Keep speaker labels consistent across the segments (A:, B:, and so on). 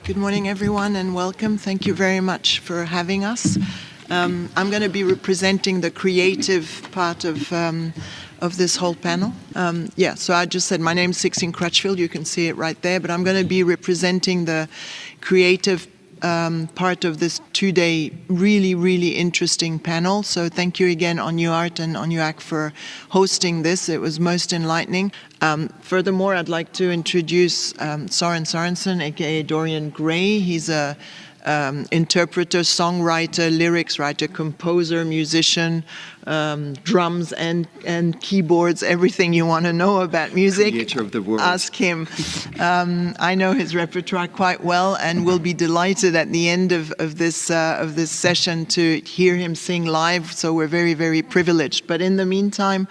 A: Good morning, everyone, and welcome. Thank you very much for having us. I'm going to be representing the creative part of this whole panel. So I just said my name's Sixtine Crutchfield. You can see it right there. But I'm going to be representing the creative part of this two-day really, really interesting panel. So thank you again, ONUART and ONUAC, for hosting this. It was most enlightening. Furthermore, I'd like to introduce Sorensen, aka Dorian Gray. He's a interpreter, songwriter, lyrics writer, composer, musician, drums and keyboards, everything you want to know about music.
B: Creator of the world.
A: Ask him. I know his repertoire quite well, and will be delighted at the end of this session to hear him sing live. So we're very, very privileged. But in the meantime,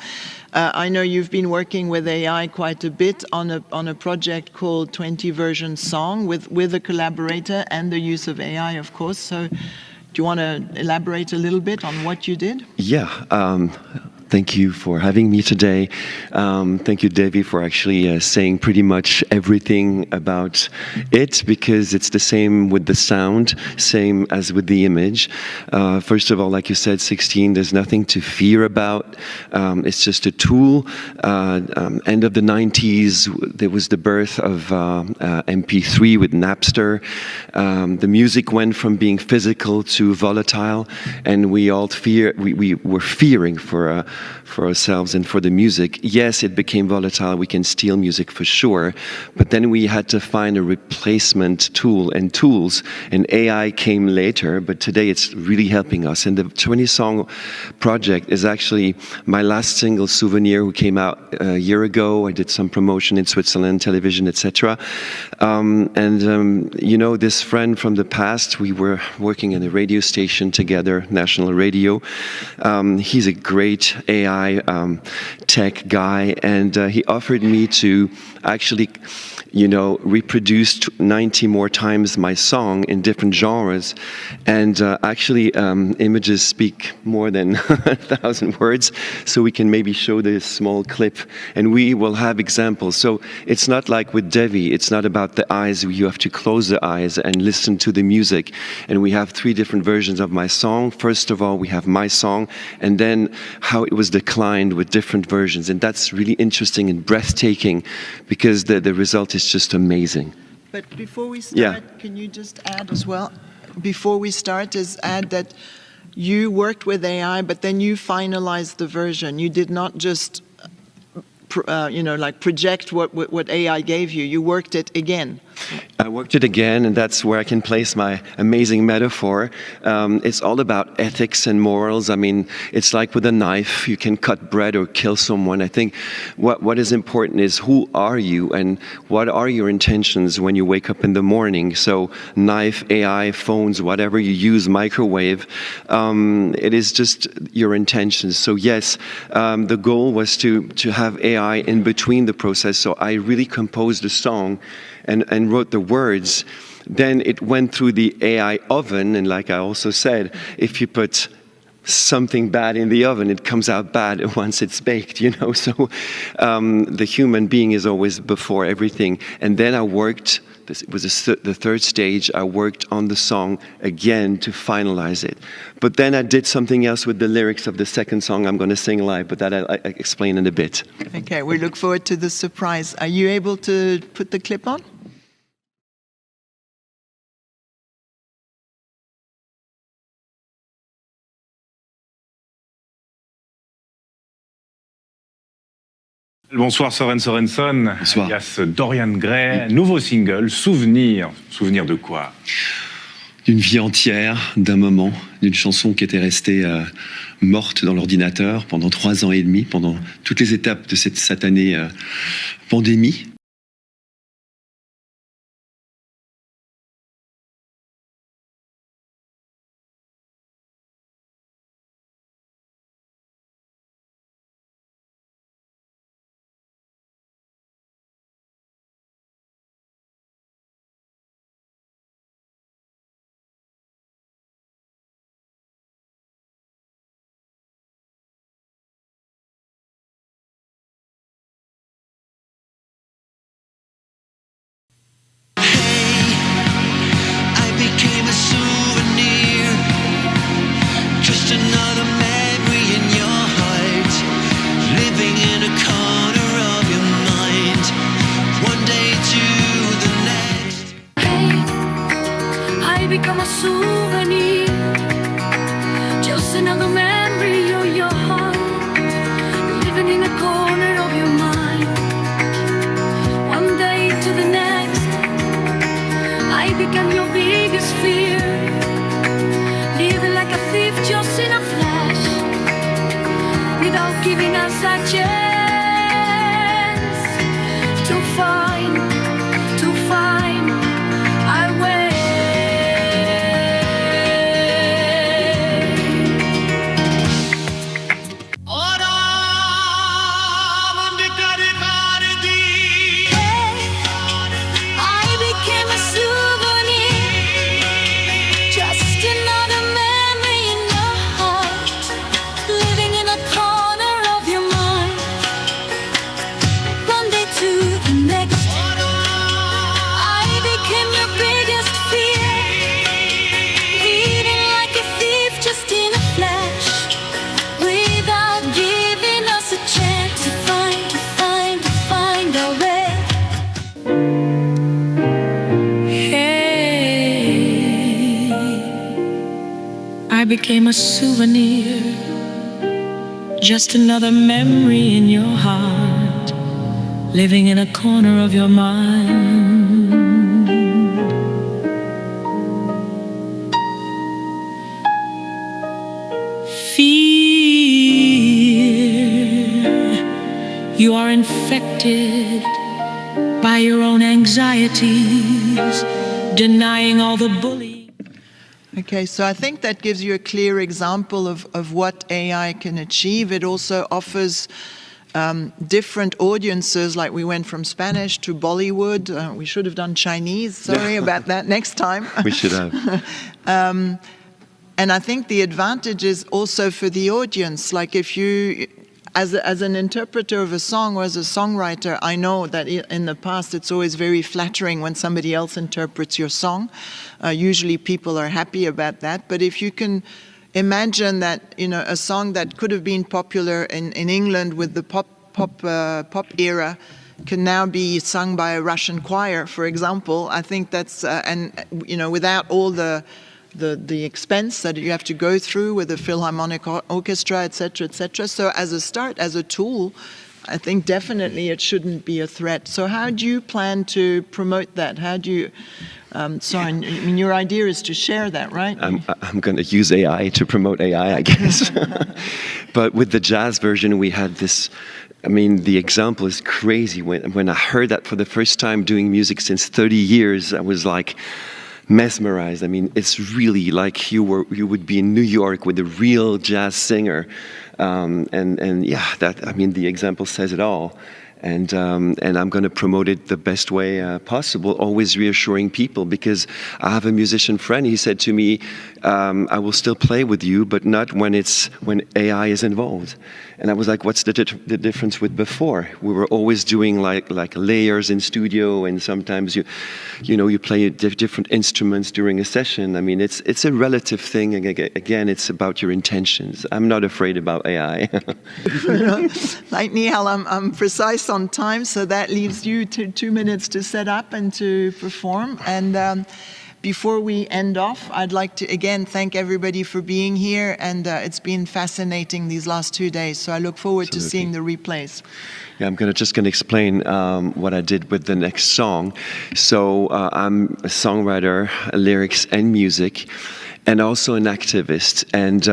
A: I know you've been working with AI quite a bit on a project called 20 Version Song with a collaborator and the use of AI, of course. So do you want to elaborate a little bit on what you did?
B: Yeah. Thank you for having me today. Thank you, Davy, for actually saying pretty much everything about it, because it's the same with the sound, same as with the image. First of all, like you said, Sixtine, there's nothing to fear about. It's just a tool. End of the 90s, there was the birth of MP3 with Napster. The music went from being physical to volatile, and we all we were fearing for ourselves and for the music. Yes, it became volatile. We can steal music for sure, but then we had to find a replacement tool and tools, and AI came later, but today it's really helping us. And the 20-song project is actually my last single, Souvenir, who came out a year ago. I did some promotion in Switzerland, television, etc. You know, this friend from the past, we were working in a radio station together, national radio. He's a great AI tech guy, and he offered me to actually, reproduce 90 more times my song in different genres. And actually, images speak more than 1,000 words, so we can maybe show this small clip, and we will have examples. So it's not like with Devi, it's not about the eyes. You have to close the eyes and listen to the music. And we have 3 different versions of my song. First of all, we have my song, and then how it was declined with different versions. And that's really interesting and breathtaking, because the result is just amazing.
A: But before we start, Can you just add as well, before we start, add that you worked with AI, but then you finalized the version. You did not just, project what AI gave you. You worked it again.
B: I worked it again, and that's where I can place my amazing metaphor. It's all about ethics and morals. I mean, it's like with a knife. You can cut bread or kill someone. I think what is important is, who are you and what are your intentions when you wake up in the morning? So knife, AI, phones, whatever you use, microwave, it is just your intentions. So yes, the goal was to have AI in between the process. So I really composed a song and wrote the words. Then it went through the AI oven, and like I also said, if you put something bad in the oven, it comes out bad once it's baked, So the human being is always before everything. And then I worked, this was the third stage, I worked on the song again to finalize it. But then I did something else with the lyrics of the second song I'm going to sing live, but that I explain in a bit.
A: Okay, we look forward to the surprise. Are you able to put the clip on?
C: Bonsoir Sorensen,
B: Bonsoir.
C: alias Dorian Gray, nouveau single, Souvenir. Souvenir de quoi?
D: D'une vie entière, d'un moment, d'une chanson qui était restée morte dans l'ordinateur pendant 3 ans et demi, pendant toutes les étapes de cette satanée pandémie.
E: became a souvenir, just another memory in your heart, living in a corner of your mind. Fear, you are infected by your own anxieties, denying all the bullying.
A: Okay, so I think that gives you a clear example of what AI can achieve. It also offers different audiences, like we went from Spanish to Bollywood. We should have done Chinese, sorry about that, next time.
B: We should have.
A: And I think the advantage is also for the audience. Like if you, as an interpreter of a song or as a songwriter, I know that in the past it's always very flattering when somebody else interprets your song. Usually people are happy about that. But if you can imagine that, you know, a song that could have been popular in England with the pop era can now be sung by a Russian choir, for example, I think that's, and, you know, without all the expense that you have to go through with the Philharmonic Orchestra, etc., etc. So as a start, as a tool, I think definitely it shouldn't be a threat. So how do you plan to promote that? How do you, Soren, I mean, your idea is to share that, right?
B: I'm going to use AI to promote AI, I guess. But with the jazz version, we had this, I mean, the example is crazy. When I heard that for the first time doing music since 30 years, I was like, mesmerized. I mean, it's really like you would be in New York with a real jazz singer, and yeah, that, I mean, the example says it all. And I'm going to promote it the best way possible, always reassuring people, because I have a musician friend. He said to me, "I will still play with you, but not when AI is involved." And I was like, "What's the difference with before? We were always doing like layers in studio, and sometimes you play different instruments during a session. I mean, it's a relative thing. Again, it's about your intentions. I'm not afraid about AI."
A: Like Nihal, I'm precise on time, so that leaves you 2 minutes to set up and to perform. And before we end off, I'd like to again thank everybody for being here, and it's been fascinating these last 2 days. So I look forward to seeing the replays.
B: Yeah, I'm just going to explain what I did with the next song. So I'm a songwriter, lyrics and music, and also an activist. And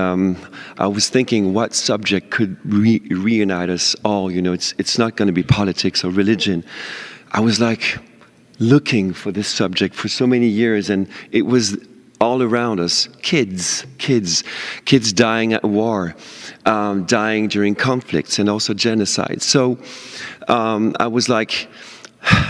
B: I was thinking, what subject could reunite us all? You know, it's not going to be politics or religion. I was like looking for this subject for so many years, and it was all around us. Kids dying at war, dying during conflicts, and also genocide. So I was like,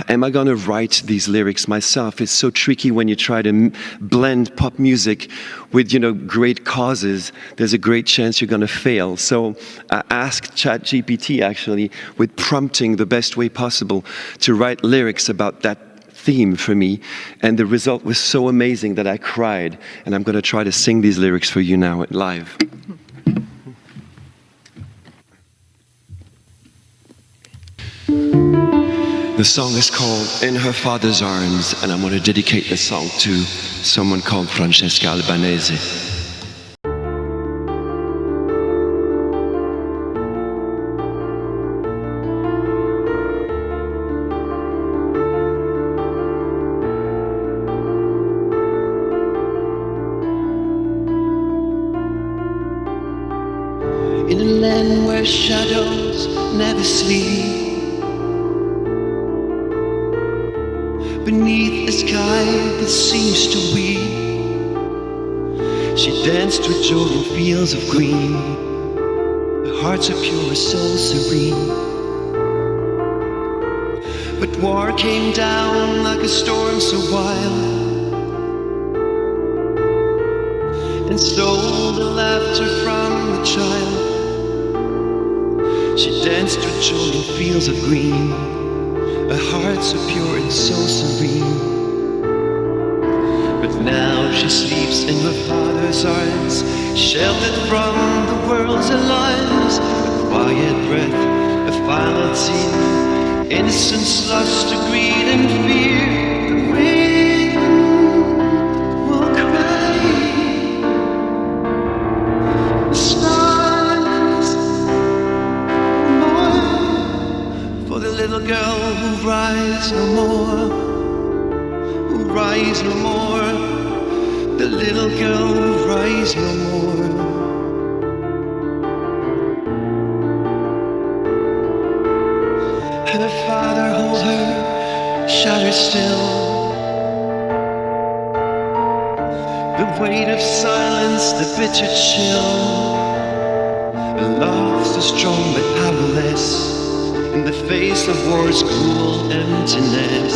B: am I going to write these lyrics myself? It's so tricky when you try to blend pop music with, great causes. There's a great chance you're going to fail. So I asked ChatGPT, actually, with prompting the best way possible, to write lyrics about that theme for me. And the result was so amazing that I cried. And I'm going to try to sing these lyrics for you now live. The song is called In Her Father's Arms, and I'm going to dedicate the song to someone called Francesca Albanese. In a land where shadows never sleep, beneath a sky that seems to weep, she danced with joy in fields of green. Her heart's are pure, her soul serene. But war came down like a storm so wild, and stole the laughter from the child. She danced with joy in fields of green. Her heart so pure and so serene. But now she sleeps in her father's arms, sheltered from the world's alarms. A quiet breath, a final tear, innocence lost to greed and fear. The wind will cry, little girl who rise no more, who rise no more, the little girl who rise no more. Her father hold her, shut her still. The weight of silence, the bitter chill. A love so strong but powerless in the face of war's cruel emptiness.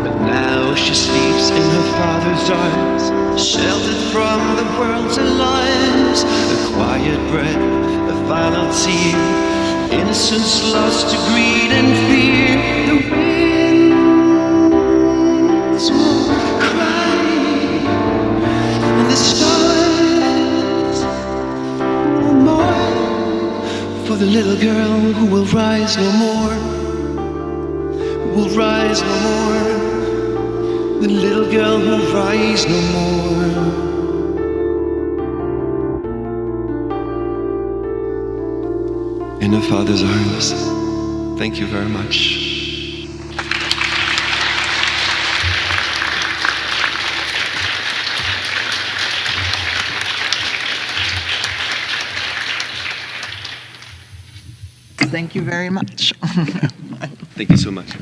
B: But now she sleeps in her father's arms, sheltered from the world's alarms. A quiet breath, a final tear, innocence lost to greed and fear. The winds will cry, and the stars will mourn for the little girl who will rise no more, who will rise no more, the little girl who will rise no more. In her father's arms. Thank you very much.
A: Thank you very much.
B: Thank you so much.